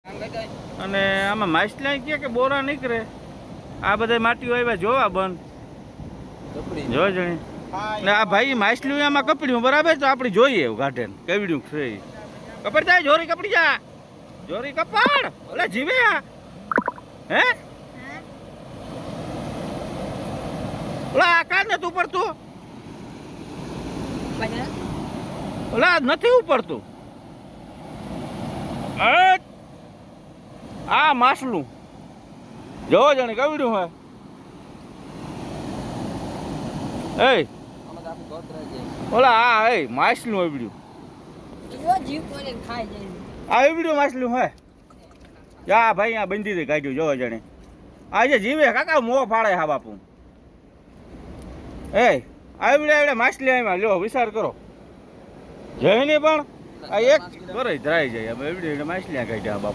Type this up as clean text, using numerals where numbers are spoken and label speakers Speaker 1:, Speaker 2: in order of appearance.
Speaker 1: અને આમાં માછલા કે બોરા નીકળે આ બધા માટીઓ આવ્યા જોવા બંધ જો જણી ને આ ભાઈ માછલું આમાં કપડ્યું બરાબર તો આપણે જોઈએ એવું ગાઢે કેવડ્યું છે કપડ જાય જોરી કપડી જા જોરી કપડ ઓલે જીવે હે ઓલા આકાર ને તું પડતું ઓલા નથી ઉપડતું આ માછલું જોવો જાણે કવડ્યું હોય એ ઓલા હા એ માછલું એવડ્યું આ એવડ્યું માછલું હોય યા ભાઈ આ બંધી દે કાઢ્યું જોવો જાણે આજે જીવે કાકા મોં ફાળે હા બાપુ એ આવડે માછલી આવ્યા લ્યો વિચાર કરો જઈને પણ આ એક કરે ધરાઈ જાય એવડી માછલી કાઢ્યા બાપા